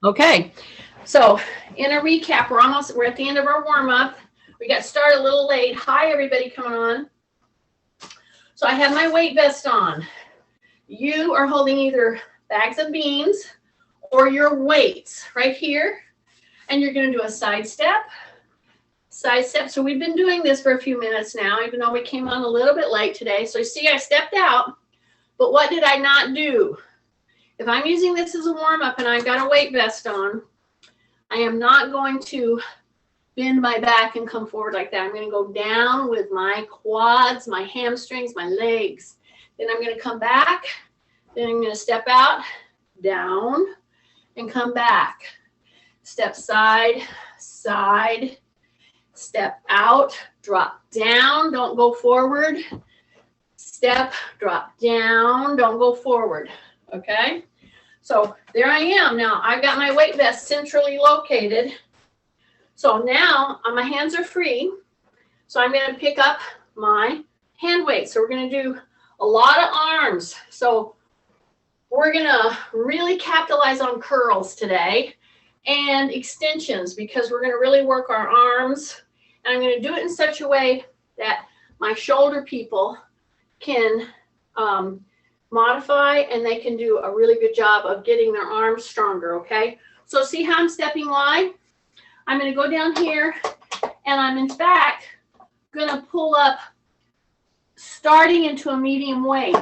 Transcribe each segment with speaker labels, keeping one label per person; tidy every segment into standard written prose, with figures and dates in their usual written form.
Speaker 1: Okay, so in a recap, we're at the end of our warm-up. We got started a little late. Hi, everybody coming on. So I have my weight vest on. You are holding either bags of beans or your weights right here, and you're going to do a side step. So we've been doing this for a few minutes now, even though we came on a little bit late today. So you see, I stepped out, but what did I not do? If I'm using this as a warm-up and I've got a weight vest on, I am not going to bend my back and come forward like that. I'm going to go down with my quads, my hamstrings, my legs. Then I'm going to come back. Then I'm going to step out, down, and come back. Step side, side, step out, drop down, don't go forward. Step, drop down, don't go forward. Okay? So there I am. Now I've got my weight vest centrally located. So now my hands are free. So I'm going to pick up my hand weight. So we're going to do a lot of arms. So we're going to really capitalize on curls today and extensions because we're going to really work our arms. And I'm going to do it in such a way that my shoulder people can modify, and they can do a really good job of getting their arms stronger, okay? So see how I'm stepping wide? I'm going to go down here, and I'm in fact going to pull up starting into a medium weight.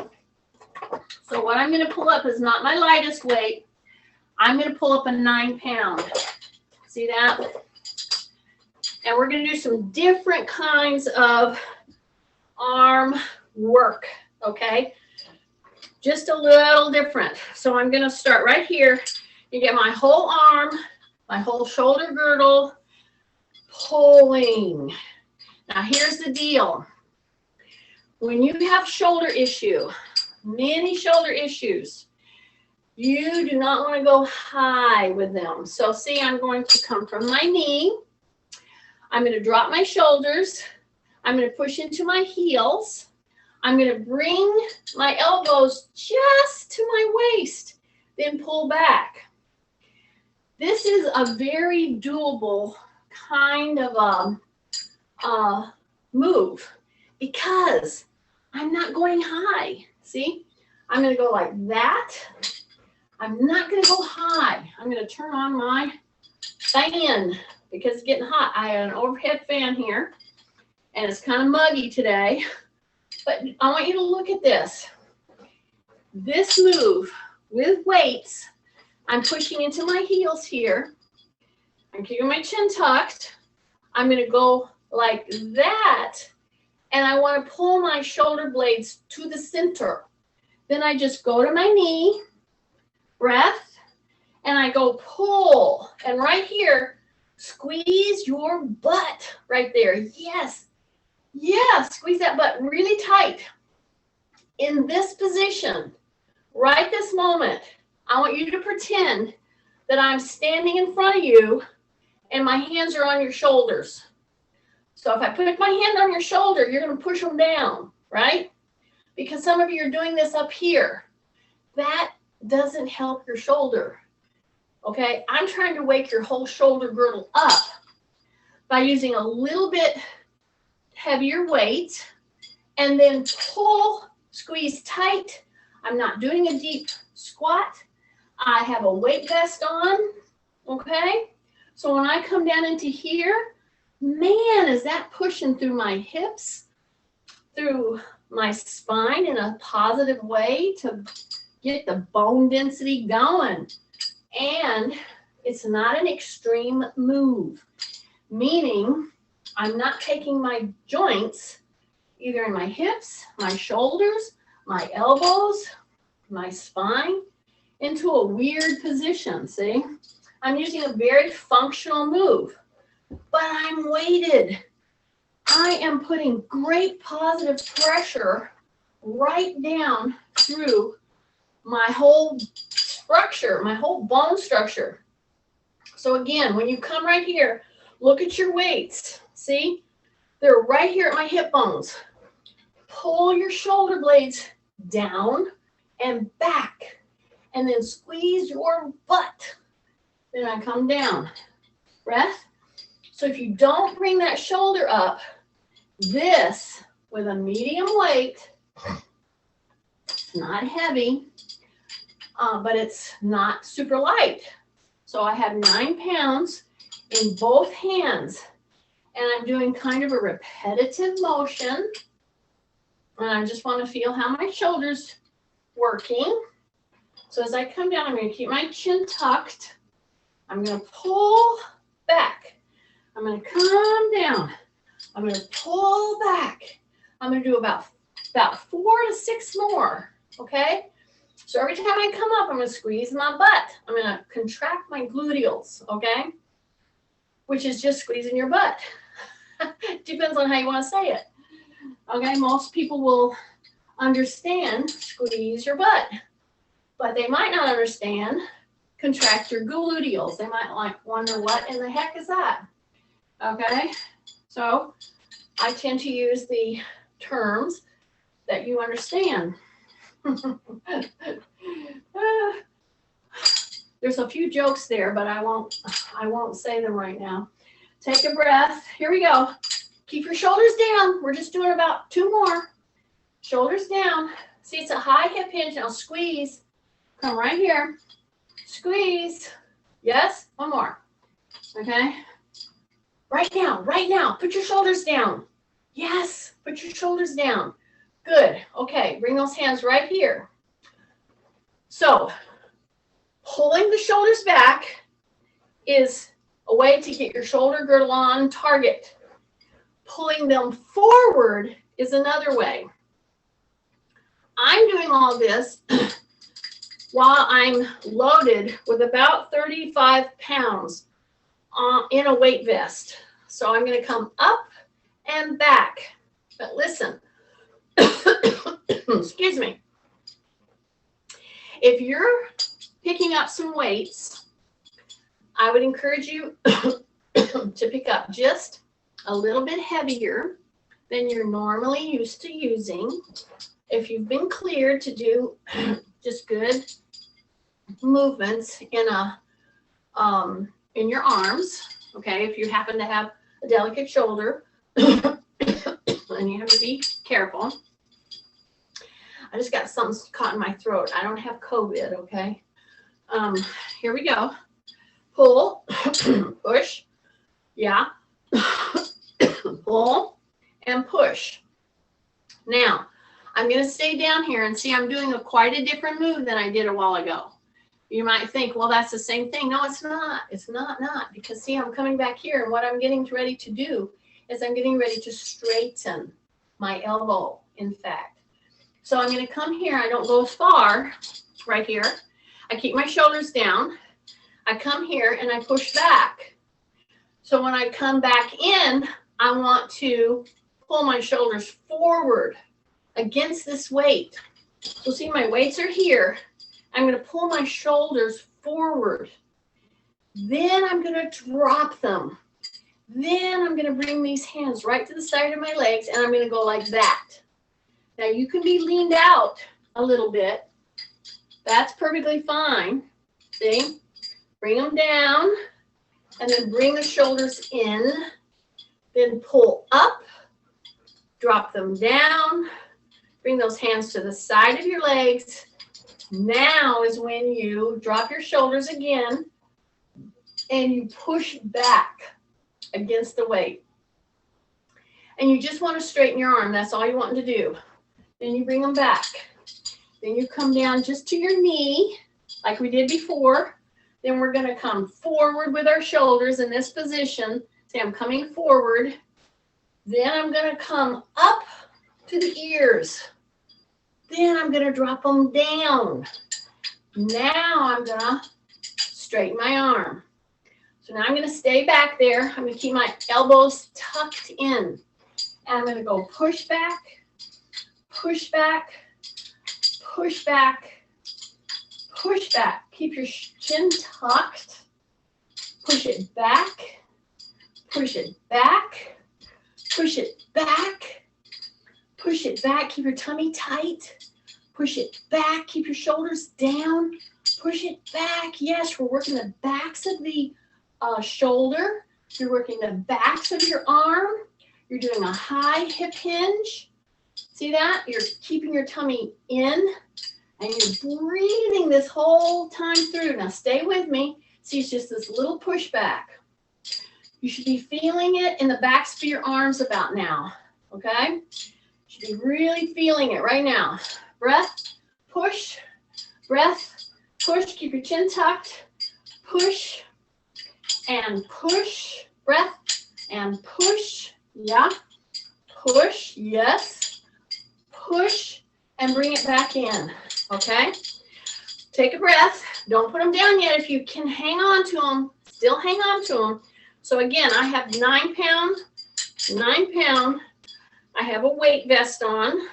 Speaker 1: So what I'm going to pull up is not my lightest weight. I'm going to pull up a 9-pound. See that? And we're going to do some different kinds of arm work, okay? Just a little different. So I'm going to start right here. You get my whole arm, my whole shoulder girdle, pulling. Now here's the deal. When you have shoulder issue, many shoulder issues, you do not want to go high with them. So see, I'm going to come from my knee. I'm going to drop my shoulders. I'm going to push into my heels. I'm going to bring my elbows just to my waist, then pull back. This is a very doable kind of move because I'm not going high. See, I'm going to go like that. I'm not going to go high. I'm going to turn on my fan because it's getting hot. I have an overhead fan here, and it's kind of muggy today. But I want you to look at this. This move with weights, I'm pushing into my heels here. I'm keeping my chin tucked. I'm going to go like that. And I want to pull my shoulder blades to the center. Then I just go to my knee, breath, and I go pull. And right here, squeeze your butt right there. Yes. Yeah, squeeze that butt really tight. In this position, right this moment, I want you to pretend that I'm standing in front of you and my hands are on your shoulders. So if I put my hand on your shoulder, you're going to push them down, right? Because some of you are doing this up here. That doesn't help your shoulder, okay? I'm trying to wake your whole shoulder girdle up by using a little bit heavier weight, and then pull, squeeze tight. I'm not doing a deep squat. I have a weight vest on, okay? So when I come down into here, man, is that pushing through my hips, through my spine in a positive way to get the bone density going. And it's not an extreme move, meaning I'm not taking my joints, either in my hips, my shoulders, my elbows, my spine, into a weird position, see? I'm using a very functional move, but I'm weighted. I am putting great positive pressure right down through my whole structure, my whole bone structure. So again, when you come right here, look at your weights. See, they're right here at my hip bones. Pull your shoulder blades down and back, and then squeeze your butt. Then I come down. Breath. So if you don't bring that shoulder up, this with a medium weight, it's not heavy, but it's not super light. So I have 9 pounds in both hands, and I'm doing kind of a repetitive motion. And I just want to feel how my shoulders working. So as I come down, I'm going to keep my chin tucked. I'm going to pull back. I'm going to come down. I'm going to pull back. I'm going to do about 4 to 6 more, okay? So every time I come up, I'm going to squeeze my butt. I'm going to contract my gluteals, okay? Which is just squeezing your butt. Depends on how you want to say it. Okay, most people will understand squeeze your butt, but they might not understand contract your gluteals. They might like wonder what in the heck is that? Okay, so I tend to use the terms that you understand. There's a few jokes there, but I won't say them right now. Take a breath. Here we go. Keep your shoulders down. We're just doing about 2 more. Shoulders down. See, it's a high hip hinge. Now squeeze. Come right here. Squeeze. Yes? 1 more. Okay? Right now. Put your shoulders down. Yes. Put your shoulders down. Good. Okay. Bring those hands right here. So, pulling the shoulders back is a way to get your shoulder girdle on target. Pulling them forward is another way. I'm doing all this while I'm loaded with about 35 pounds in a weight vest. So I'm going to come up and back. But listen, excuse me. If you're picking up some weights, I would encourage you to pick up just a little bit heavier than you're normally used to using. If you've been cleared to do just good movements in your arms, okay, if you happen to have a delicate shoulder, and you have to be careful. I just got something caught in my throat. I don't have COVID, okay? Here we go. Pull, push, yeah. Pull and push. Now, I'm going to stay down here and see I'm doing quite a different move than I did a while ago. You might think, well, that's the same thing. No, it's not. It's not. Because see, I'm coming back here, and what I'm getting ready to do is I'm getting ready to straighten my elbow, in fact. So I'm going to come here. I don't go as far right here. I keep my shoulders down. I come here and I push back. So when I come back in, I want to pull my shoulders forward against this weight. So see, my weights are here. I'm going to pull my shoulders forward. Then I'm going to drop them. Then I'm going to bring these hands right to the side of my legs, and I'm going to go like that. Now you can be leaned out a little bit. That's perfectly fine. See? Bring them down, and then bring the shoulders in. Then pull up, drop them down, bring those hands to the side of your legs. Now is when you drop your shoulders again, and you push back against the weight. And you just want to straighten your arm. That's all you want to do. Then you bring them back. Then you come down just to your knee, like we did before. Then we're going to come forward with our shoulders in this position. See, I'm coming forward. Then I'm going to come up to the ears. Then I'm going to drop them down. Now I'm going to straighten my arm. So now I'm going to stay back there. I'm going to keep my elbows tucked in. And I'm going to go push back, push back, push back, push back. Keep your chin tucked. Push it back, push it back, push it back, push it back. Keep your tummy tight. Push it back. Keep your shoulders down. Push it back. Yes, we're working the backs of the shoulder. You're working the backs of your arm. You're doing a high hip hinge. See that? You're keeping your tummy in and you're breathing this whole time through. Now stay with me. See, it's just this little push back. You should be feeling it in the backs of your arms about now, okay? You should be really feeling it right now. Breath, push, breath, push. Keep your chin tucked. Push and push. Breath and push. Yeah. Push. Yes. Push and bring it back in. Okay. Take a breath. Don't put them down yet. If you can hang on to them, still hang on to them. So again, I have 9 pound. I have a weight vest on.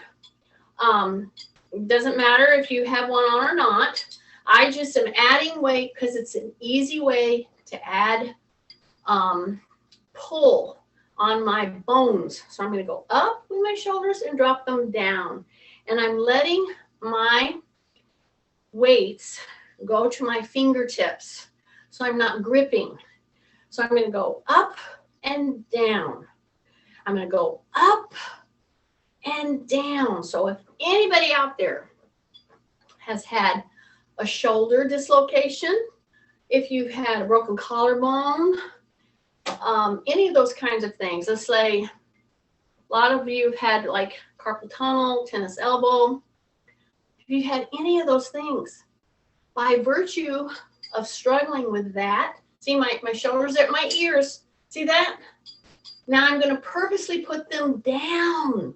Speaker 1: It doesn't matter if you have one on or not. I just am adding weight because it's an easy way to add pull on my bones. So I'm going to go up with my shoulders and drop them down. And I'm letting my weights go to my fingertips. So I'm not gripping. So I'm going to go up and down. I'm going to go up and down. So if anybody out there has had a shoulder dislocation, if you've had a broken collarbone, any of those kinds of things. Let's say a lot of you have had like carpal tunnel, tennis elbow. If you had any of those things, by virtue of struggling with that, see my shoulders at my ears, see that? Now I'm going to purposely put them down.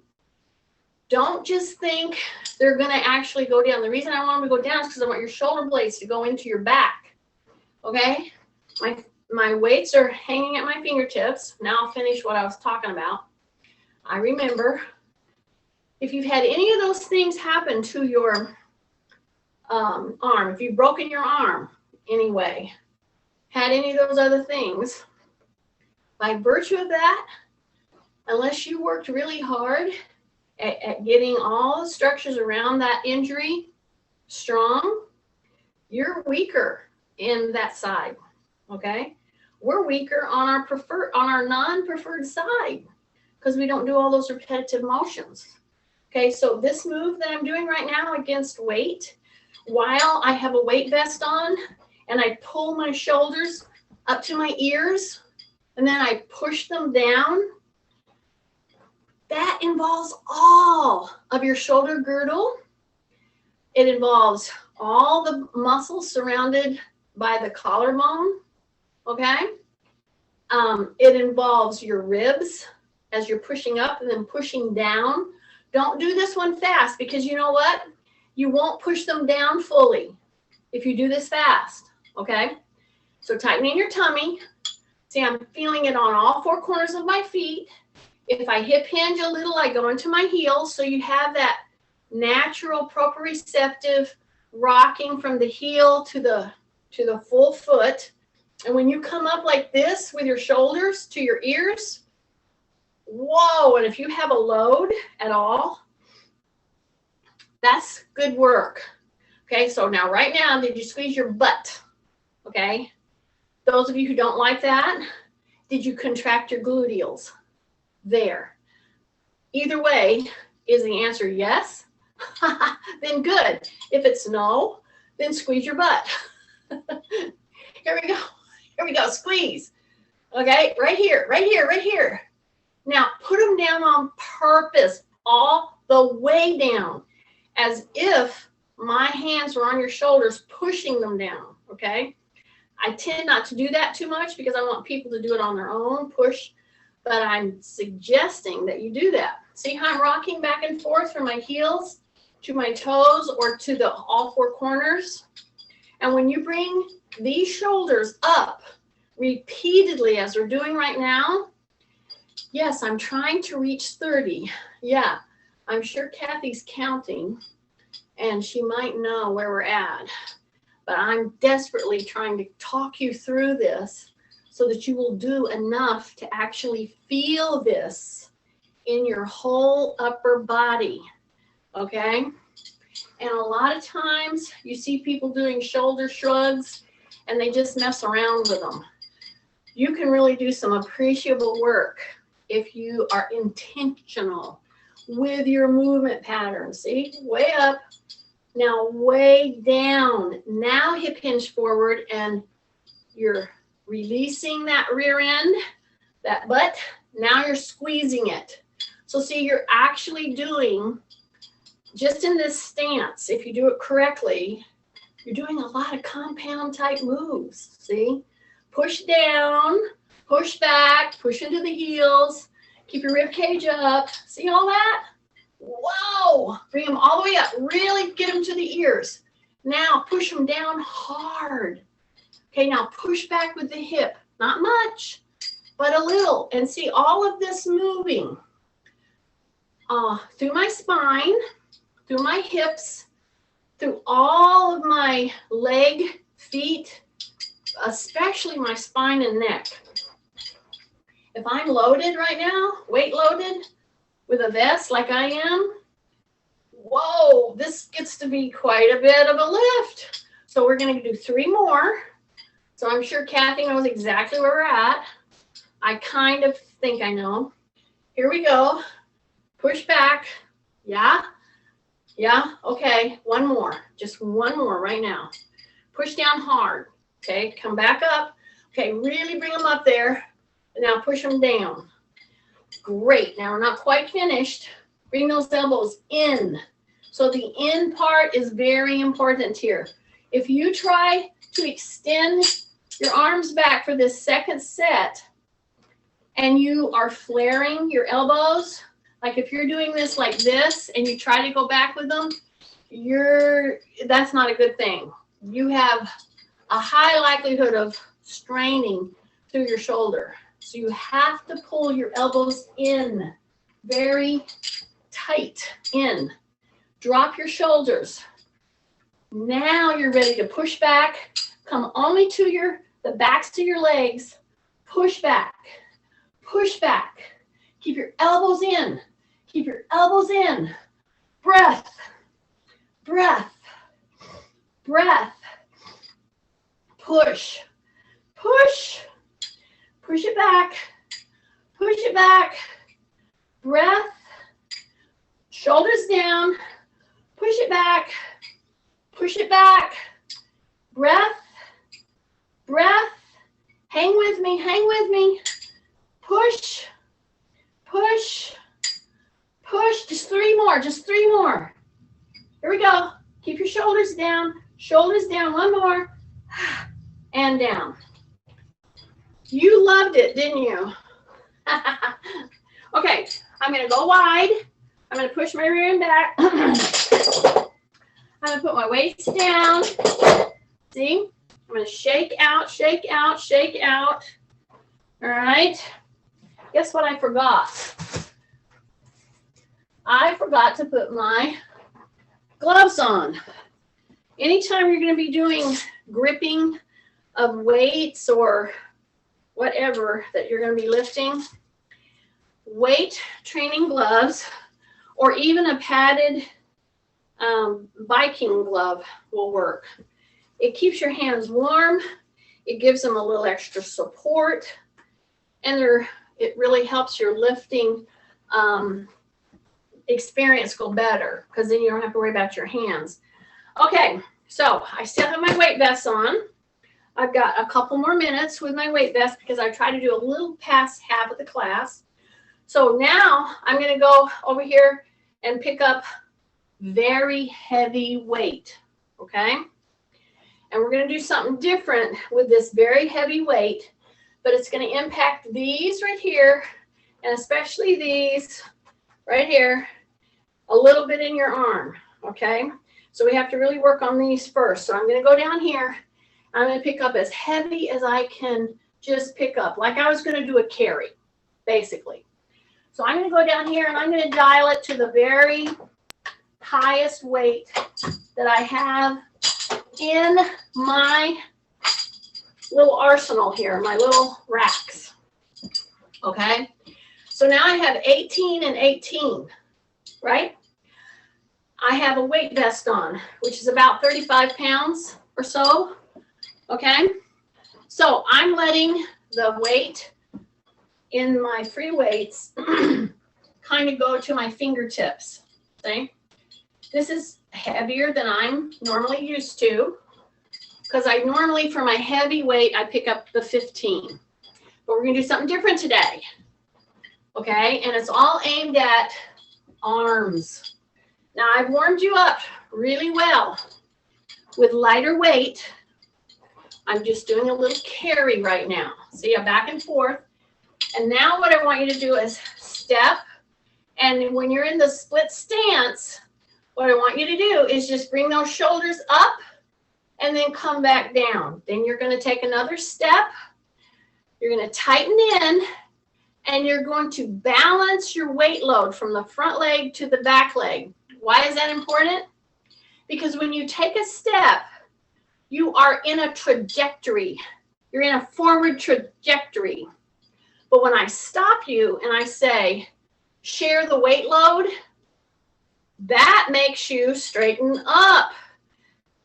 Speaker 1: Don't just think they're going to actually go down. The reason I want them to go down is because I want your shoulder blades to go into your back. Okay? My weights are hanging at my fingertips. Now I'll finish what I was talking about. I remember if you've had any of those things happen to your arm, if you've broken your arm anyway, had any of those other things, by virtue of that, unless you worked really hard at getting all the structures around that injury strong, you're weaker in that side. Okay, we're weaker on our non-preferred side because we don't do all those repetitive motions. Okay, so this move that I'm doing right now against weight, while I have a weight vest on and I pull my shoulders up to my ears and then I push them down, that involves all of your shoulder girdle. It involves all the muscles surrounded by the collarbone. Okay, it involves your ribs as you're pushing up and then pushing down. Don't do this one fast because you know what? You won't push them down fully if you do this fast. Okay, so tighten in your tummy. See, I'm feeling it on all 4 corners of my feet. If I hip hinge a little, I go into my heels. So you have that natural proprioceptive rocking from the heel to the full foot. And when you come up like this with your shoulders to your ears, whoa, and if you have a load at all, that's good work. Okay, so now right now, did you squeeze your butt? Okay, those of you who don't like that, did you contract your gluteals? There. Either way, is the answer yes? Then good. If it's no, then squeeze your butt. Here we go. Here we go. Squeeze. Okay, right here, right here, right here. Now put them down on purpose, all the way down, as if my hands were on your shoulders, pushing them down. Okay. I tend not to do that too much because I want people to do it on their own, push, but I'm suggesting that you do that. See how I'm rocking back and forth from my heels to my toes or to the all 4 corners? And when you bring these shoulders up repeatedly, as we're doing right now, yes, I'm trying to reach 30. Yeah, I'm sure Kathy's counting and she might know where we're at. But I'm desperately trying to talk you through this so that you will do enough to actually feel this in your whole upper body. Okay? And a lot of times you see people doing shoulder shrugs and they just mess around with them. You can really do some appreciable work if you are intentional with your movement pattern. See, way up, now way down. Now hip hinge forward and you're releasing that rear end, that butt. Now you're squeezing it. So see, you're actually doing, just in this stance, if you do it correctly, you're doing a lot of compound type moves. See, push down, push back, push into the heels, keep your rib cage up. See all that? Whoa, bring them all the way up. Really get them to the ears. Now push them down hard. Okay, now push back with the hip. Not much, but a little. And see all of this moving through my spine, through my hips, through all of my leg, feet, especially my spine and neck. If I'm loaded right now, weight loaded with a vest like I am, whoa, this gets to be quite a bit of a lift. So we're going to do 3 more. So I'm sure Kathy knows exactly where we're at. I kind of think I know. Here we go. Push back. Yeah. Yeah. Okay. 1 more. Just 1 more right now. Push down hard. Okay. Come back up. Okay. Really bring them up there. And now push them down. Great. Now we're not quite finished. Bring those elbows in. So the in part is very important here. If you try to extend your arms back for this second set and you are flaring your elbows, like if you're doing this like this and you try to go back with them, that's not a good thing. You have a high likelihood of straining through your shoulder. So you have to pull your elbows in, very tight in. Drop your shoulders. Now you're ready to push back. Come only to the backs to your legs. Push back. Push back. Keep your elbows in. Keep your elbows in. Breath. Breath. Breath. Push. Push. Push it back. Push it back. Breath. Shoulders down. Push it back. Push it back. Breath. Breath. Hang with me. Hang with me. Push. Push. Push. Just 3 more. Just 3 more. Here we go. Keep your shoulders down. Shoulders down. 1 more. And down. You loved it, didn't you? Okay, I'm going to go wide. I'm going to push my rear end back. I'm going to put my weights down. See? I'm going to shake out, shake out, shake out. All right. Guess what I forgot? I forgot to put my gloves on. Anytime you're going to be doing gripping of weights or whatever that you're going to be lifting, weight training gloves or even a padded biking glove will work. It keeps your hands warm. It gives them a little extra support, and it really helps your lifting experience go better because then you don't have to worry about your hands. Okay, so I still have my weight vest on. I've got a couple more minutes with my weight vest because I try to do a little past half of the class. So now I'm going to go over here and pick up very heavy weight, okay? And we're going to do something different with this very heavy weight, but it's going to impact these right here, and especially these right here, a little bit in your arm, okay? So we have to really work on these first. So I'm going to go down here. I'm going to pick up as heavy as I can just pick up, like I was going to do a carry, basically. So I'm going to go down here and I'm going to dial it to the very highest weight that I have in my little arsenal here, my little racks. Okay. So now I have 18 and 18, right? I have a weight vest on, which is about 35 pounds or so, okay? So I'm letting the weight in my free weights kind of go to my fingertips, okay? This is heavier than I'm normally used to, because I normally, for my heavy weight, I pick up the 15. But we're gonna do something different today, okay? And it's all aimed at arms. Now, I've warmed you up really well with lighter weight. I'm just doing a little carry right now. See, I'm back and forth. And now what I want you to do is step. And when you're in the split stance, what I want you to do is just bring those shoulders up and then come back down. Then you're going to take another step. You're going to tighten in, and you're going to balance your weight load from the front leg to the back leg. Why is that important? Because when you take a step, you are in a trajectory. You're in a forward trajectory. But when I stop you and I say, share the weight load, that makes you straighten up.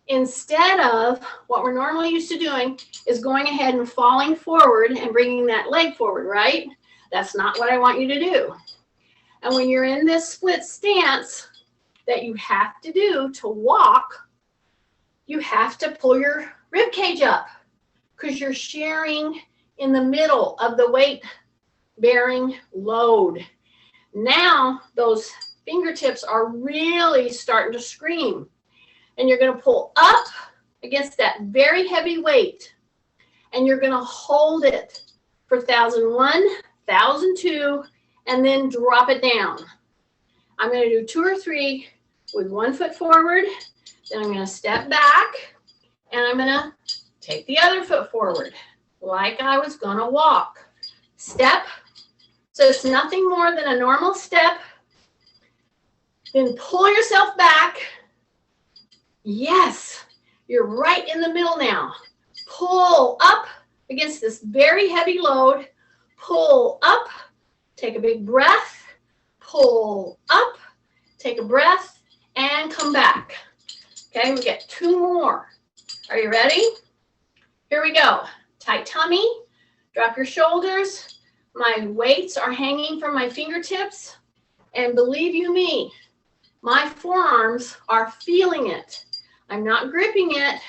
Speaker 1: Instead of what we're normally used to doing is going ahead and falling forward and bringing that leg forward, right? That's not what I want you to do. And when you're in this split stance that you have to do to walk, you have to pull your rib cage up because you're sharing in the middle of the weight bearing load. Now those fingertips are really starting to scream, and you're going to pull up against that very heavy weight, and you're going to hold it for 1001, 1002, and then drop it down. I'm going to do 2 or 3 with 1 foot forward. Then I'm going to step back, and I'm going to take the other foot forward like I was going to walk. Step. So it's nothing more than a normal step. Then pull yourself back. Yes, you're right in the middle now. Pull up against this very heavy load. Pull up. Take a big breath. Pull up. Take a breath and come back. Okay, we get 2 more. Are you ready? Here we go. Tight tummy. Drop your shoulders. My weights are hanging from my fingertips. And believe you me, my forearms are feeling it. I'm not gripping it,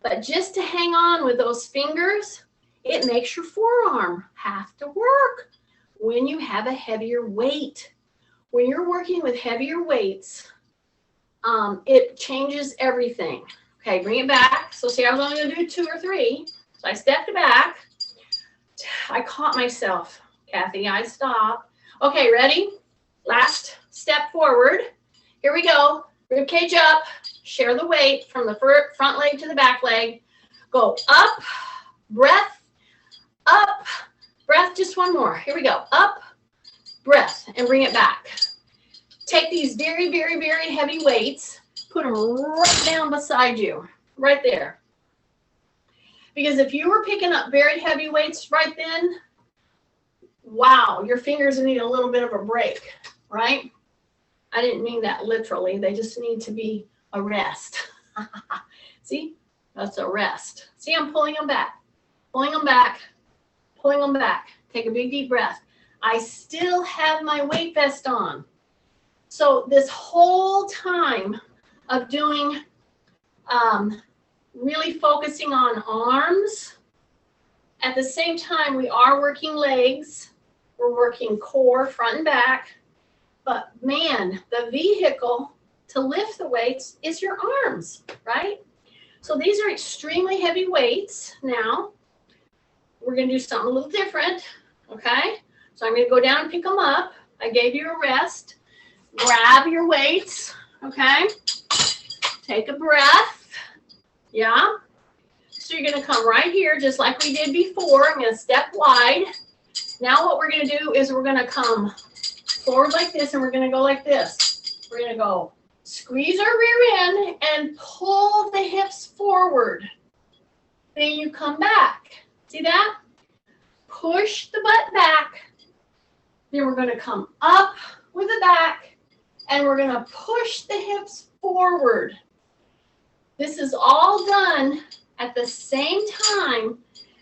Speaker 1: but just to hang on with those fingers, it makes your forearm have to work when you have a heavier weight. When you're working with heavier weights, it changes everything. Okay, bring it back. So see, I was only going to do 2 or 3. So I stepped back. I caught myself, Kathy. I stopped. Okay, ready? Last step forward. Here we go. Rib cage up. Share the weight from the front leg to the back leg. Go up. Breath. Up. Breath. Just 1 more. Here we go. Up. Breath. And bring it back. Take these very, very, very heavy weights. Put them right down beside you. Right there. Because if you were picking up very heavy weights right then, wow, your fingers need a little bit of a break, right? I didn't mean that literally. They just need to be a rest. See? That's a rest. See, I'm pulling them back. Pulling them back. Pulling them back. Take a big deep breath. I still have my weight vest on. So this whole time of doing, really focusing on arms, at the same time we are working legs, we're working core, front and back, but man, the vehicle to lift the weights is your arms, right? So these are extremely heavy weights. Now, we're going to do something a little different, okay? So I'm going to go down and pick them up. I gave you a rest. Grab your weights, okay? Take a breath, yeah? So you're going to come right here just like we did before. I'm going to step wide. Now what we're going to do is we're going to come forward like this, and we're going to go like this. We're going to go squeeze our rear end and pull the hips forward. Then you come back. See that? Push the butt back. Then we're going to come up with the back and we're going to push the hips forward. This is all done at the same time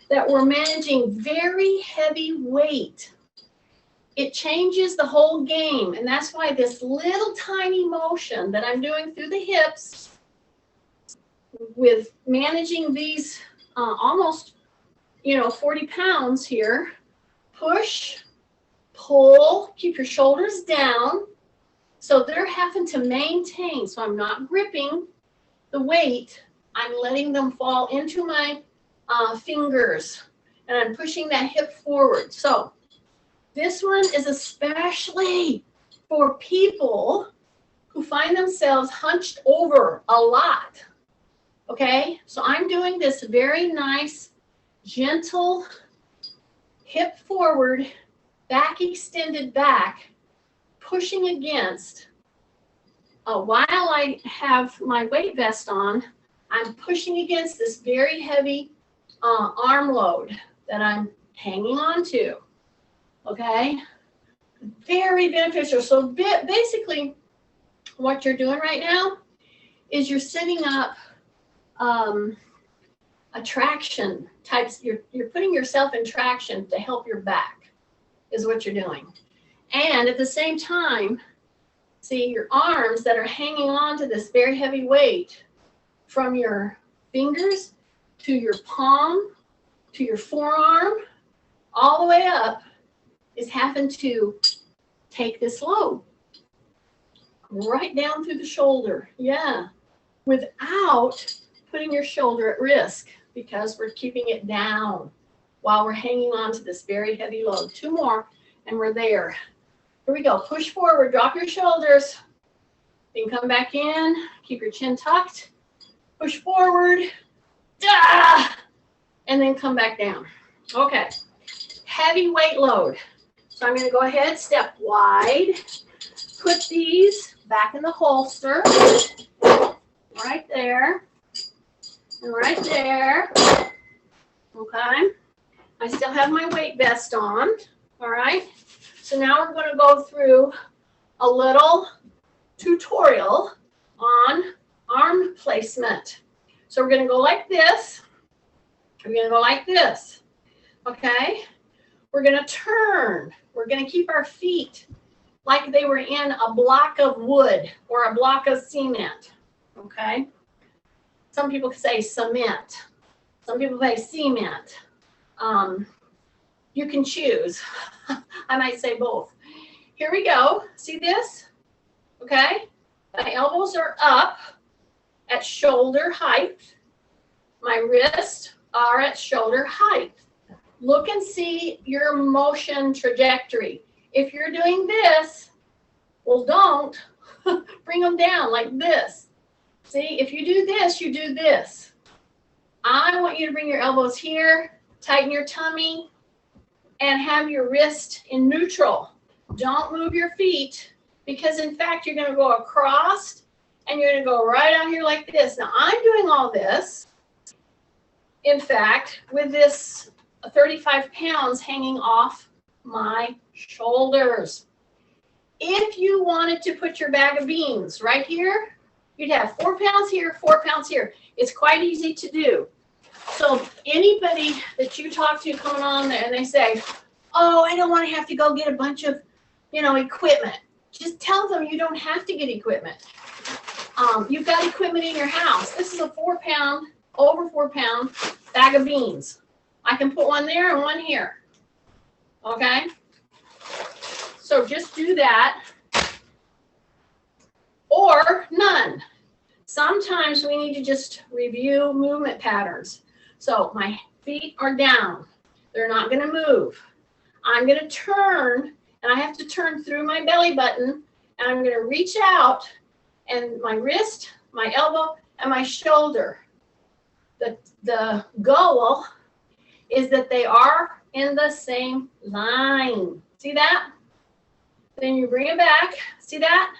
Speaker 1: that we're managing very heavy weight. It changes the whole game, and that's why this little tiny motion that I'm doing through the hips with managing these almost, 40 pounds here. Push, pull, keep your shoulders down. So they're having to maintain. So I'm not gripping the weight. I'm letting them fall into my fingers, and I'm pushing that hip forward. So this one is especially for people who find themselves hunched over a lot. Okay, so I'm doing this very nice, gentle hip forward, back extended back, pushing against. While I have my weight vest on, I'm pushing against this very heavy arm load that I'm hanging on to. Okay, very beneficial. So basically, what you're doing right now is you're setting up traction types. You're putting yourself in traction to help your back, is what you're doing. And at the same time, see your arms that are hanging on to this very heavy weight from your fingers to your palm to your forearm, all the way up, is having to take this load right down through the shoulder. Yeah, without putting your shoulder at risk, because we're keeping it down while we're hanging on to this very heavy load. 2 more, and we're there. Here we go. Push forward, drop your shoulders. Then come back in, keep your chin tucked. Push forward, and then come back down. Okay, heavy weight load. So I'm going to go ahead, step wide, put these back in the holster, right there, and right there. Okay, I still have my weight vest on. All right, so now we're going to go through a little tutorial on arm placement. So we're going to go like this. We're going to go like this. Okay, we're going to turn. We're going to keep our feet like they were in a block of wood or a block of cement. Okay, some people say cement. Some people say cement. You can choose. I might say both. Here we go. See this? Okay, my elbows are up at shoulder height. My wrists are at shoulder height. Look and see your motion trajectory. If you're doing this, well, don't bring them down like this. See, if you do this, you do this. I want you to bring your elbows here, tighten your tummy, and have your wrist in neutral. Don't move your feet, because in fact, you're going to go across and you're going to go right out here like this. Now, I'm doing all this, in fact, with this 35 pounds hanging off my shoulders. If you wanted to put your bag of beans right here, you'd have 4 pounds here, 4 pounds here. It's quite easy to do. So anybody that you talk to coming on there and they say, oh, I don't want to have to go get a bunch of, equipment. Just tell them you don't have to get equipment. You've got equipment in your house. This is a 4 pound, over 4 pound bag of beans. I can put one there and one here. Okay? So just do that. Or none. Sometimes we need to just review movement patterns. So my feet are down. They're not going to move. I'm going to turn, and I have to turn through my belly button, and I'm going to reach out, and my wrist, my elbow, and my shoulder. The goal is that they are in the same line. See that? Then you bring it back. See that?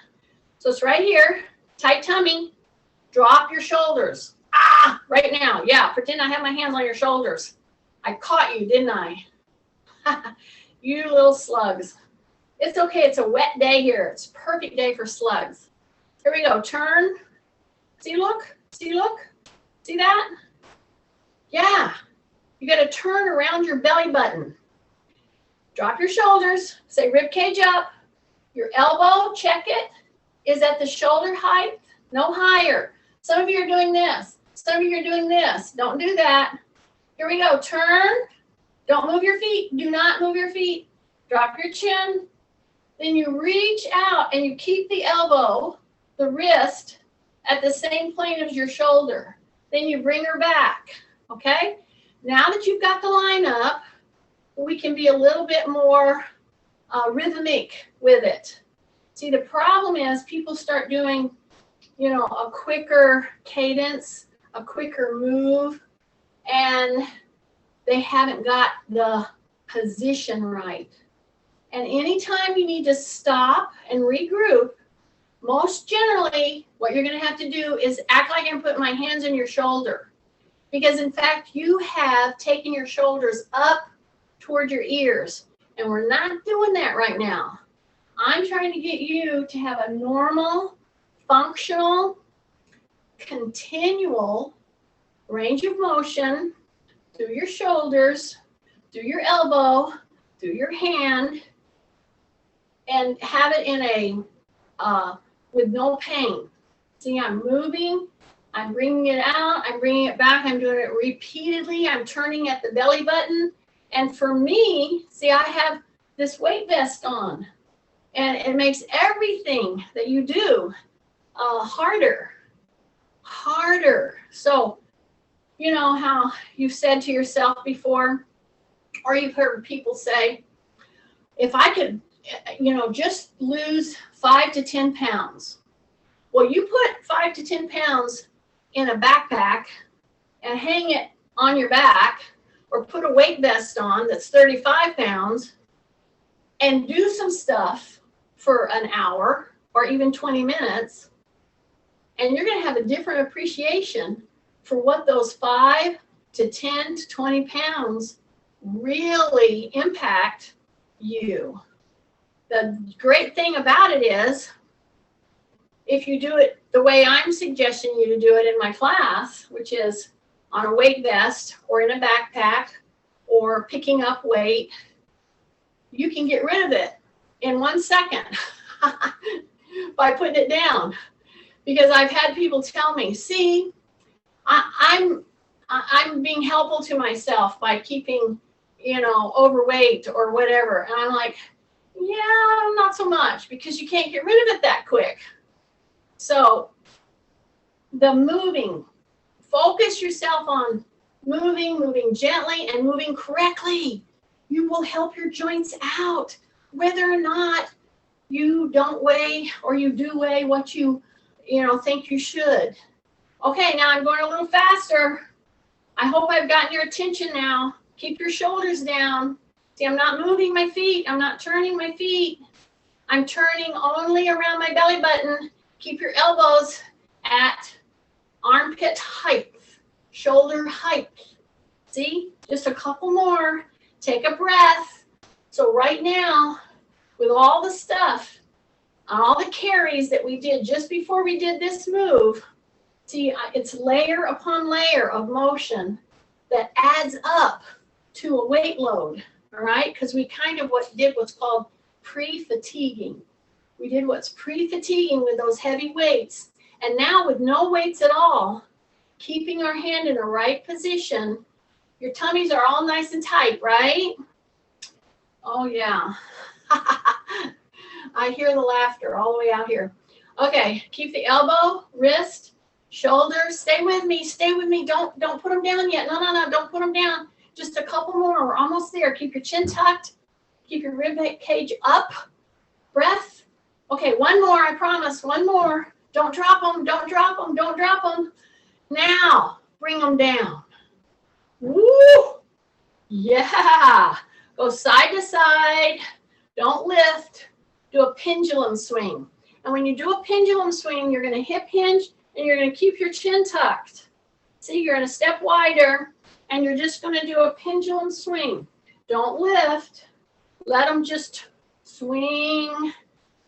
Speaker 1: So it's right here. Tight tummy. Drop your shoulders. Right now. Yeah, pretend I have my hands on your shoulders. I caught you, didn't I? You little slugs. It's okay. It's a wet day here. It's a perfect day for slugs. Here we go. Turn. See, look. See, look. See that? Yeah. You got to turn around your belly button. Drop your shoulders. Say rib cage up. Your elbow, check it, is at the shoulder height. No higher. Some of you are doing this. Some of you are doing this. Don't do that. Here we go. Turn. Don't move your feet. Do not move your feet. Drop your chin. Then you reach out and you keep the elbow, the wrist, at the same plane as your shoulder. Then you bring her back. Okay? Now that you've got the line up, we can be a little bit more rhythmic with it. See, the problem is people start doing, you know, a quicker cadence, a quicker move, and they haven't got the position right. And anytime you need to stop and regroup, most generally what you're going to have to do is act like I'm putting my hands on your shoulder. Because in fact, you have taken your shoulders up toward your ears. And we're not doing that right now. I'm trying to get you to have a normal, functional, continual range of motion through your shoulders, through your elbow, through your hand, and have it in a, with no pain. See, I'm moving, I'm bringing it out, I'm bringing it back, I'm doing it repeatedly, I'm turning at the belly button. And for me, see, I have this weight vest on, and it makes everything that you do harder. So, you know how you've said to yourself before, or you've heard people say, if I could, you know, just lose 5 to 10 pounds. Well, you put 5 to 10 pounds in a backpack and hang it on your back, or put a weight vest on that's 35 pounds and do some stuff for an hour or even 20 minutes, and you're going to have a different appreciation for what those 5 to 10 to 20 pounds really impact you. The great thing about it is, if you do it the way I'm suggesting you to do it in my class, which is on a weight vest or in a backpack or picking up weight, you can get rid of it in 1 second by putting it down. Because I've had people tell me, see, I'm being helpful to myself by keeping, you know, overweight or whatever. And I'm like, yeah, not so much, because you can't get rid of it that quick. So the moving, focus yourself on moving gently and moving correctly. You will help your joints out, whether or not you don't weigh or you do weigh what you think you should. Okay, now I'm going a little faster. I hope I've gotten your attention now. Keep your shoulders down. See, I'm not moving my feet. I'm not turning my feet. I'm turning only around my belly button. Keep your elbows at armpit height, shoulder height. See, just a couple more. Take a breath. So right now, with all the stuff, all the carries that we did just before we did this move, see, it's layer upon layer of motion that adds up to a weight load, all right? Because we kind of did what's called pre-fatiguing. We did what's pre-fatiguing with those heavy weights. And now with no weights at all, keeping our hand in the right position, your tummies are all nice and tight, right? Oh, yeah. I hear the laughter all the way out here. Okay, keep the elbow, wrist, shoulder. Stay with me. Stay with me. Don't put them down yet. No. Don't put them down. Just a couple more. We're almost there. Keep your chin tucked. Keep your rib cage up. Breath. Okay, one more. I promise. One more. Don't drop them. Don't drop them. Don't drop them. Now, bring them down. Woo! Yeah. Go side to side. Don't lift. Do a pendulum swing. And when you do a pendulum swing, you're going to hip hinge and you're going to keep your chin tucked. See, you're going to step wider and you're just going to do a pendulum swing. Don't lift. Let them just Swing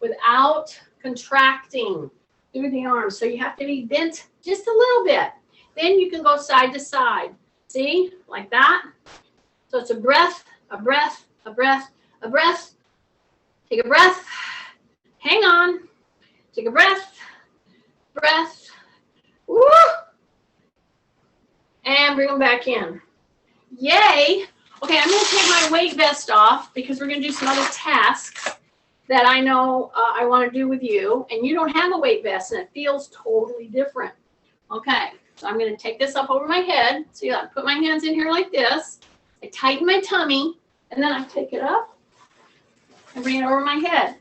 Speaker 1: without contracting through the arms. So you have to be bent just a little bit. Then you can go side to side. See, like that. So it's a breath, a breath, a breath, a breath. Take a breath. Hang on. Take a breath. Breath. Woo! And bring them back in. Yay. Okay, I'm going to take my weight vest off because we're going to do some other tasks that I know I want to do with you. And you don't have a weight vest, and it feels totally different. Okay, so I'm going to take this up over my head. So I put my hands in here like this. I tighten my tummy, and then I take it up and bring it over my head.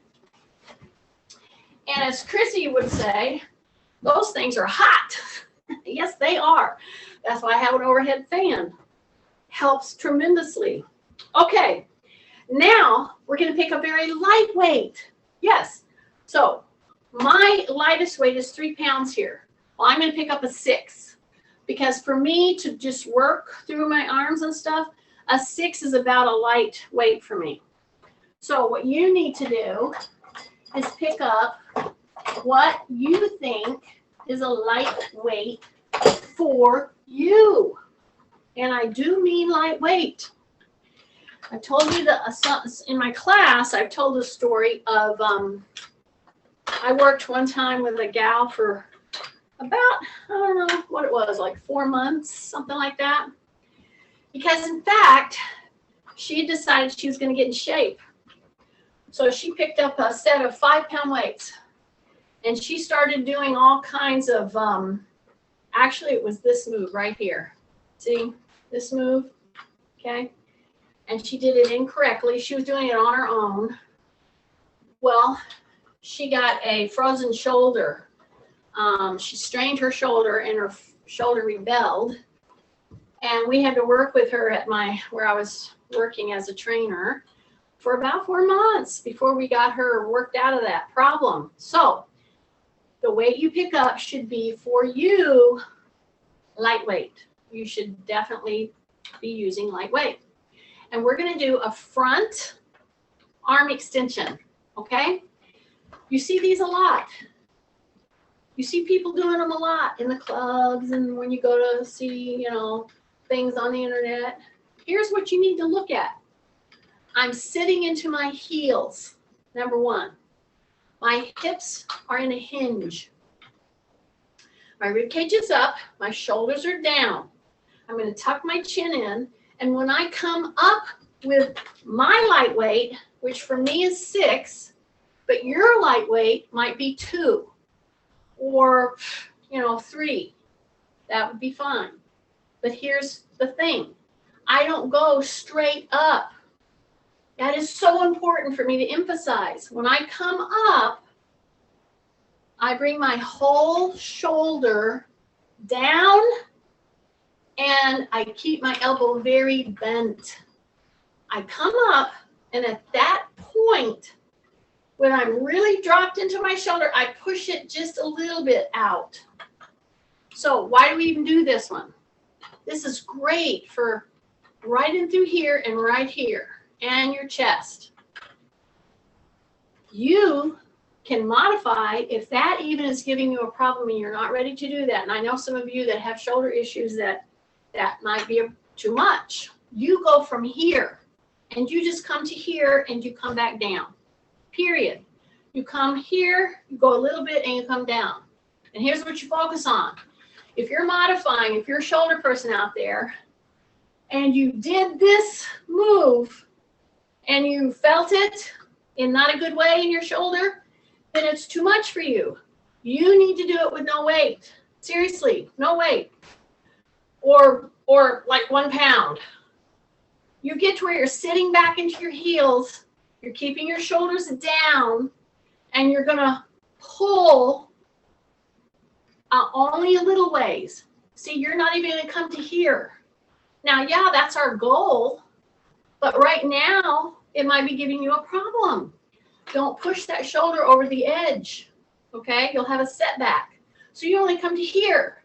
Speaker 1: And as Chrissy would say, those things are hot. Yes, they are. That's why I have an overhead fan. Helps tremendously. Okay, now we're going to pick a very light weight. Yes, so my lightest weight is 3 pounds here. Well, I'm going to pick up a 6 because for me to just work through my arms and stuff, a 6 is about a light weight for me. So what you need to do is pick up what you think is a light weight for you. And I do mean lightweight. I told you that in my class, I've told the story of, I worked one time with a gal for about, I don't know what it was, like 4 months, something like that. Because in fact, she decided she was going to get in shape. So she picked up a set of 5-pound weights. And she started doing all kinds of, actually it was this move right here. See, this move, okay? And she did it incorrectly. She was doing it on her own. Well, she got a frozen shoulder. She strained her shoulder and her shoulder rebelled. And we had to work with her at where I was working as a trainer for about 4 months before we got her worked out of that problem. So the weight you pick up should be for you lightweight. You should definitely be using lightweight. And we're going to do a front arm extension, okay? You see these a lot. You see people doing them a lot in the clubs and when you go to see, things on the internet. Here's what you need to look at. I'm sitting into my heels, number 1. My hips are in a hinge. My rib cage is up. My shoulders are down. I'm going to tuck my chin in. And when I come up with my lightweight, which for me is 6, but your lightweight might be 2 or, 3. That would be fine. But here's the thing. I don't go straight up. That is so important for me to emphasize. When I come up, I bring my whole shoulder down and I keep my elbow very bent. I come up, and at that point, when I'm really dropped into my shoulder, I push it just a little bit out. So why do we even do this one? This is great for right in through here and right here and your chest. You can modify if that even is giving you a problem and you're not ready to do that. And I know some of you that have shoulder issues that might be too much. You go from here and you just come to here and you come back down, period. You come here, you go a little bit and you come down. And here's what you focus on. If you're modifying, if you're a shoulder person out there and you did this move and you felt it in not a good way in your shoulder, then it's too much for you. You need to do it with no weight. Seriously, no weight. Or like 1 pound. You get to where you're sitting back into your heels, you're keeping your shoulders down, and you're going to pull only a little ways. See, you're not even going to come to here. Now, yeah, that's our goal, but right now, it might be giving you a problem. Don't push that shoulder over the edge, okay? You'll have a setback. So you only come to here.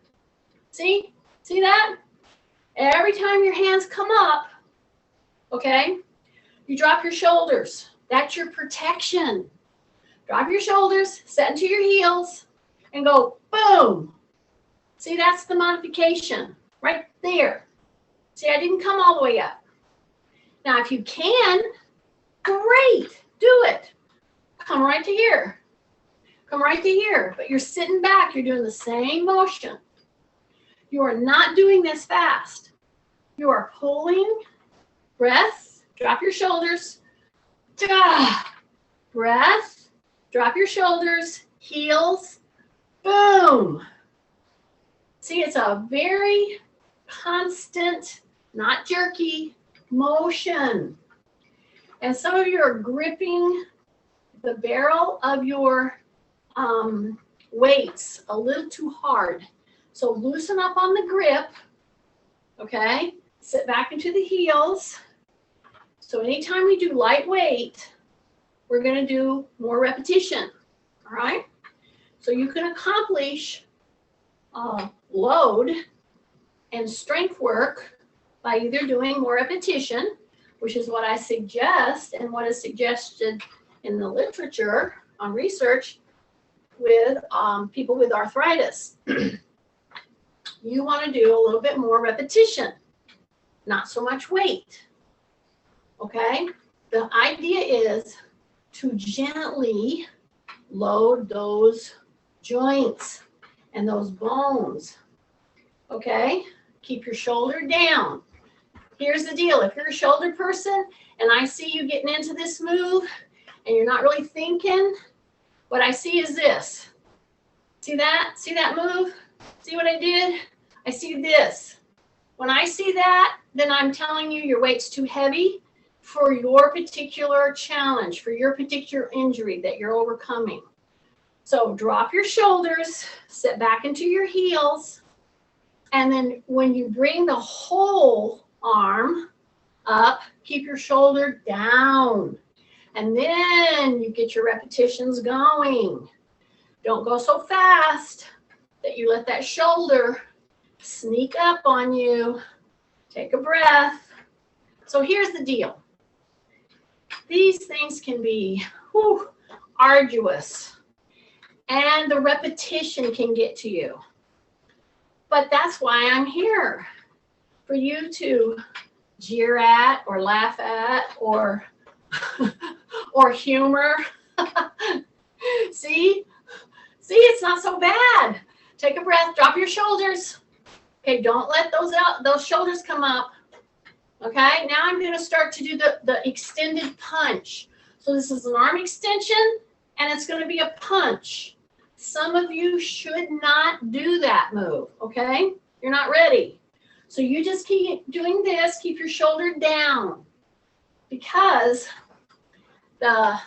Speaker 1: See? See that? Every time your hands come up, okay, you drop your shoulders. That's your protection. Drop your shoulders, set into your heels, and go boom. See, that's the modification right there. See, I didn't come all the way up. Now, if you can, great, do it. Come right to here. Come right to here. But you're sitting back. You're doing the same motion. You are not doing this fast. You are pulling, breath, drop your shoulders. Breath, drop your shoulders, heels, boom. See, it's a very constant, not jerky motion. And some of you are gripping the barrel of your weights a little too hard. So loosen up on the grip, okay? Sit back into the heels. So anytime we do light weight, we're going to do more repetition, all right? So you can accomplish load and strength work by either doing more repetition, which is what I suggest and what is suggested in the literature on research with people with arthritis. You want to do a little bit more repetition, not so much weight, okay? The idea is to gently load those joints and those bones, okay? Keep your shoulder down. Here's the deal. If you're a shoulder person and I see you getting into this move and you're not really thinking, what I see is this. See that? See that move? See what I did? I see this. When I see that, then I'm telling you your weight's too heavy for your particular challenge, for your particular injury that you're overcoming. So drop your shoulders, sit back into your heels, and then when you bring the whole arm up, keep your shoulder down. And then you get your repetitions going. Don't go so fast that you let that shoulder sneak up on you. Take a breath. So here's the deal. These things can be arduous, and the repetition can get to you. But that's why I'm here, for you to jeer at or laugh at or humor. See, it's not so bad. Take a breath, drop your shoulders. Okay, don't let those shoulders come up. Okay, now I'm going to start to do the extended punch. So this is an arm extension, and it's going to be a punch. Some of you should not do that move, okay? You're not ready. So you just keep doing this, keep your shoulder down. Because the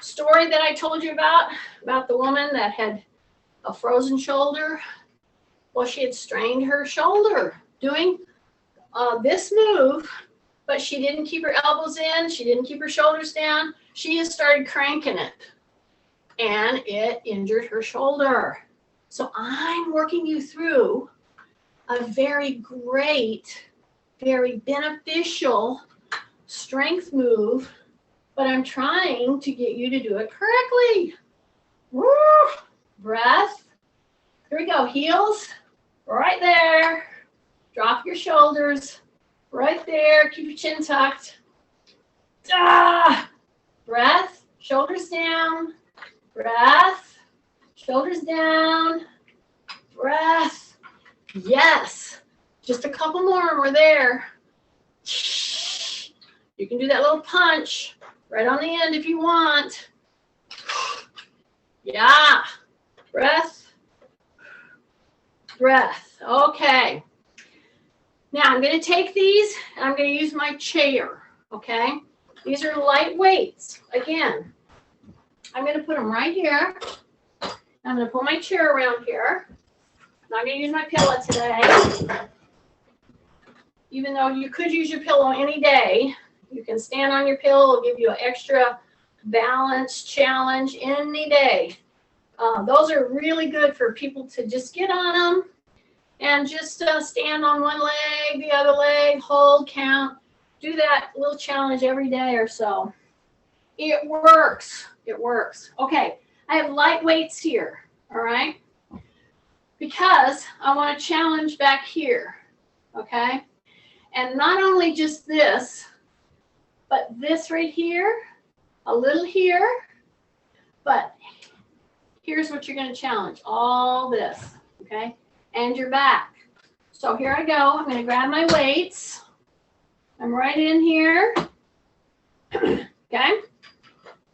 Speaker 1: story that I told you about the woman that had a frozen shoulder, well, she had strained her shoulder doing this move, but she didn't keep her elbows in, she didn't keep her shoulders down, she just started cranking it, and it injured her shoulder. So I'm working you through a very great, very beneficial strength move, but I'm trying to get you to do it correctly. Woo! Breath. Here we go, heels, right there. Drop your shoulders, right there. Keep your chin tucked. Breath, shoulders down. Breath, shoulders down. Breath. Yes. Just a couple more and we're there. You can do that little punch right on the end if you want. Yeah. Breath. Breath. Okay. Now I'm going to take these and I'm going to use my chair, okay? These are light weights. Again, I'm going to put them right here. I'm going to pull my chair around here. I'm not going to use my pillow today. Even though you could use your pillow any day, you can stand on your pillow. It'll give you an extra balance challenge any day. Those are really good for people to just get on them and just stand on one leg, the other leg, hold, count. Do that little challenge every day or so. It works. It works. Okay, I have light weights here, all right? Because I want to challenge back here, okay? And not only just this, but this right here, a little here, but here's what you're going to challenge, all this, okay? And your back. So here I go. I'm going to grab my weights. I'm right in here, okay?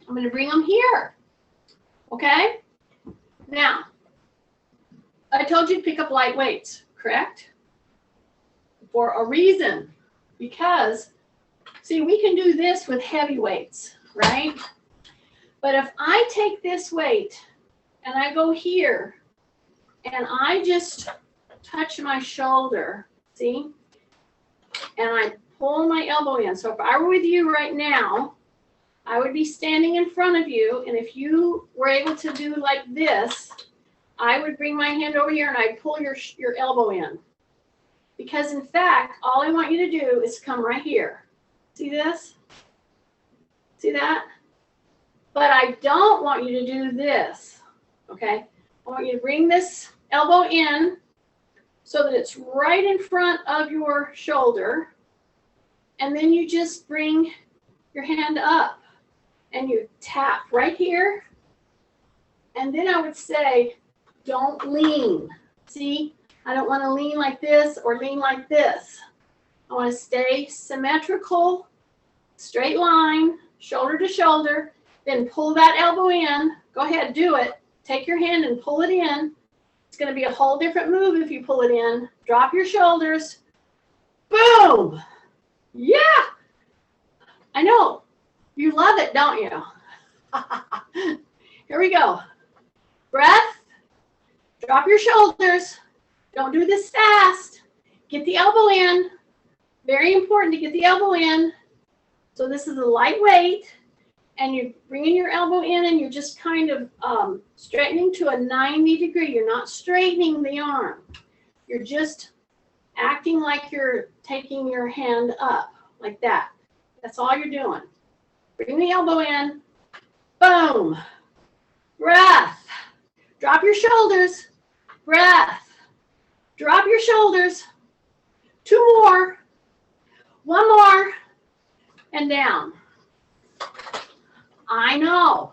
Speaker 1: I'm going to bring them here, okay? Now, I told you to pick up light weights, correct? For a reason, because, see, we can do this with heavy weights, right? But if I take this weight and I go here and I just touch my shoulder, see? And I pull my elbow in. So if I were with you right now, I would be standing in front of you, and if you were able to do like this, I would bring my hand over here and I'd pull your elbow in. Because in fact, all I want you to do is come right here. See this? See that? But I don't want you to do this, okay? I want you to bring this elbow in so that it's right in front of your shoulder. And then you just bring your hand up and you tap right here. And then I would say, don't lean. See? I don't want to lean like this or lean like this. I want to stay symmetrical, straight line, shoulder to shoulder. Then pull that elbow in. Go ahead, do it. Take your hand and pull it in. It's going to be a whole different move if you pull it in. Drop your shoulders. Boom! Yeah! I know. You love it, don't you? Here we go. Breath. Drop your shoulders. Don't do this fast. Get the elbow in. Very important to get the elbow in. So this is a light weight. And you're bringing your elbow in and you're just kind of straightening to a 90 degree. You're not straightening the arm. You're just acting like you're taking your hand up like that. That's all you're doing. Bring the elbow in. Boom. Breath. Drop your shoulders. Breath. Drop your shoulders. 2 more. 1 more. And down. I know.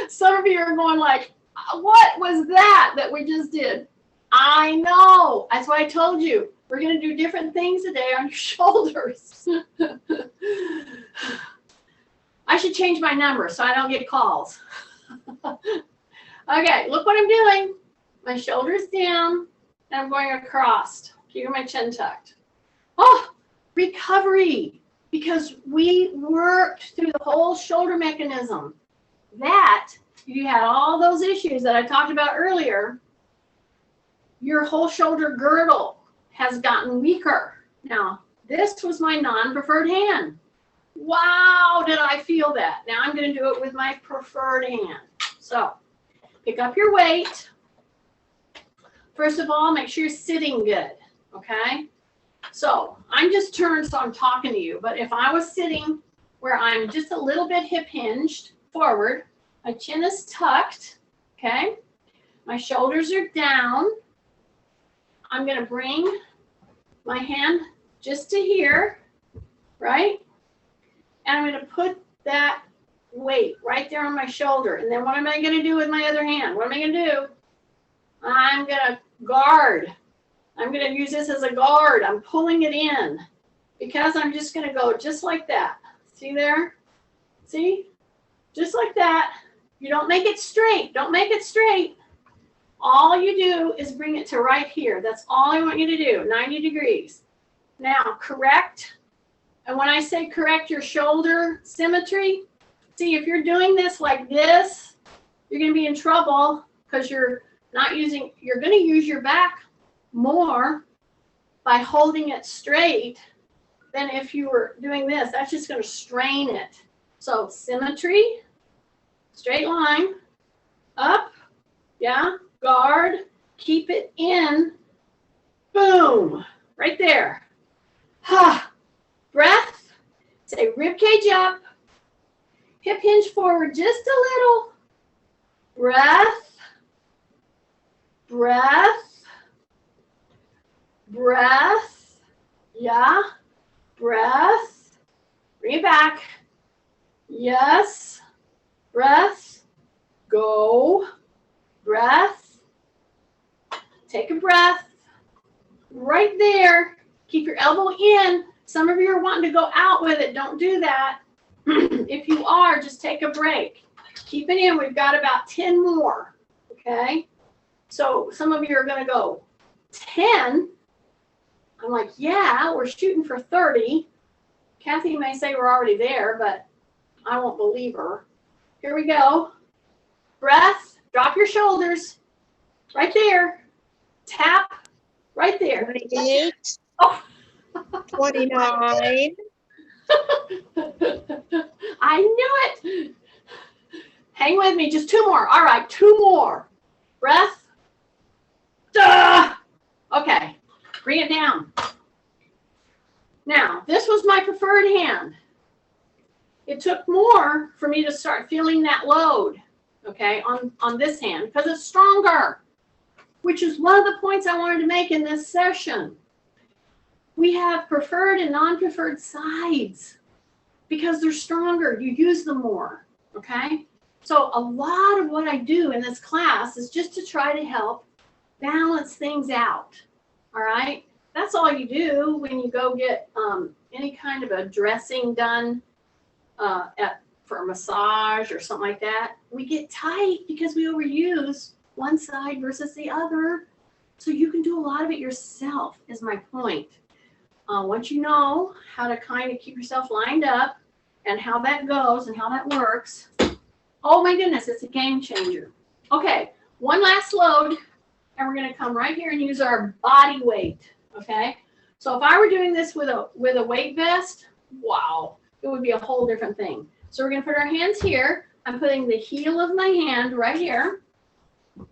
Speaker 1: Some of you are going like, what was that we just did? I know. That's why I told you. We're going to do different things today on your shoulders. I should change my number so I don't get calls. Okay, look what I'm doing. My shoulders down, and I'm going across, keeping my chin tucked. Oh, recovery. Because we worked through the whole shoulder mechanism. That, you had all those issues that I talked about earlier, your whole shoulder girdle has gotten weaker. Now, this was my non-preferred hand. Wow, did I feel that? Now I'm going to do it with my preferred hand. So, pick up your weight. First of all, make sure you're sitting good, okay? So I'm just turned, so I'm talking to you. But if I was sitting where I'm just a little bit hip hinged forward, my chin is tucked, okay? My shoulders are down. I'm going to bring my hand just to here, right? And I'm going to put that weight right there on my shoulder. And then what am I going to do with my other hand? What am I going to do? I'm going to guard. I'm going to use this as a guard. I'm pulling it in because I'm just going to go just like that. See there? See? Just like that. You don't make it straight. Don't make it straight. All you do is bring it to right here. That's all I want you to do, 90 degrees. Now, correct. And when I say correct your shoulder symmetry, see, if you're doing this like this, you're going to be in trouble because you're going to use your back more by holding it straight than if you were doing this. That's just going to strain it. So symmetry, straight line, up, yeah, guard, keep it in, boom, right there. Ha, breath, say rib cage up, Hip hinge forward just a little. Breath, breath, breath. Yeah, breath. Bring it back. Yes, breath. Go, breath. Take a breath. Right there. Keep your elbow in. Some of you are wanting to go out with it. Don't do that. If you are, just take a break. Keep it in. We've got about 10 more. Okay? So some of you are going to go 10. I'm like, yeah, we're shooting for 30. Kathy may say we're already there, but I won't believe her. Here we go. Breath. Drop your shoulders. Right there. Tap. Right there.
Speaker 2: 28.
Speaker 1: Oh.
Speaker 2: 29.
Speaker 1: I knew it. Hang with me. Just 2 more. All right, 2 more. Breath. Duh. Okay. Bring it down. Now, this was my preferred hand. It took more for me to start feeling that load, okay, on this hand because it's stronger, which is one of the points I wanted to make in this session. We have preferred and non-preferred sides because they're stronger. You use them more, okay? So a lot of what I do in this class is just to try to help balance things out, all right? That's all you do when you go get any kind of a dressing done for a massage or something like that. We get tight because we overuse one side versus the other. So you can do a lot of it yourself is my point. Once you know how to kind of keep yourself lined up and how that goes and how that works, oh my goodness, it's a game changer. Okay, one last load, and we're going to come right here and use our body weight, okay? So if I were doing this with a weight vest, wow, it would be a whole different thing. So we're going to put our hands here. I'm putting the heel of my hand right here.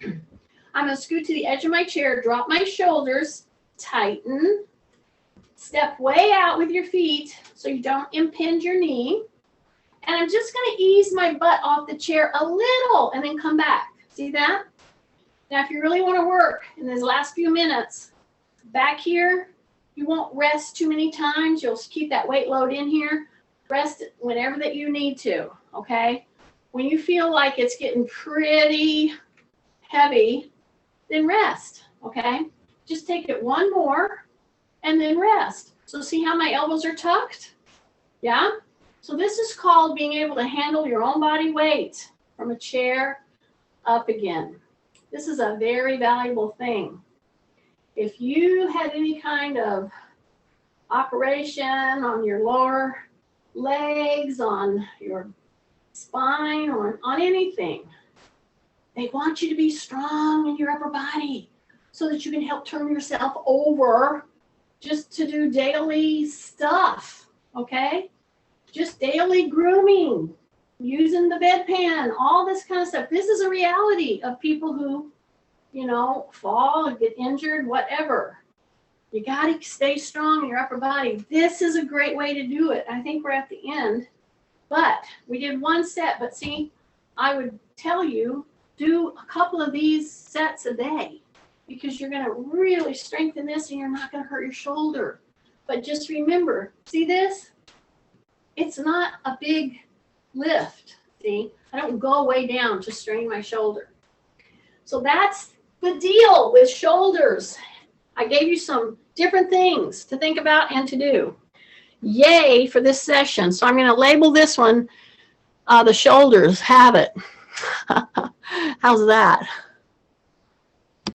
Speaker 1: I'm going to scoot to the edge of my chair, drop my shoulders, tighten, step way out with your feet so you don't impinge your knee. And I'm just going to ease my butt off the chair a little and then come back. See that? Now, if you really want to work in these last few minutes, back here, you won't rest too many times. You'll keep that weight load in here. Rest whenever that you need to, okay? When you feel like it's getting pretty heavy, then rest, okay? Just take it one more and then rest. So see how my elbows are tucked? Yeah? So this is called being able to handle your own body weight from a chair up again. This is a very valuable thing. If you had any kind of operation on your lower legs, on your spine, or on anything, they want you to be strong in your upper body so that you can help turn yourself over just to do daily stuff, okay? Just daily grooming, using the bedpan, all this kind of stuff. This is a reality of people who, you know, fall and get injured, whatever. You got to stay strong in your upper body. This is a great way to do it. I think we're at the end, but we did one set. But see, I would tell you, do a couple of these sets a day because you're going to really strengthen this and you're not going to hurt your shoulder. But just remember, see this? It's not a big lift, see? I don't go way down to strain my shoulder. So that's the deal with shoulders. I gave you some different things to think about and to do. Yay for this session. So I'm going to label this one, the shoulders. Have it. How's that?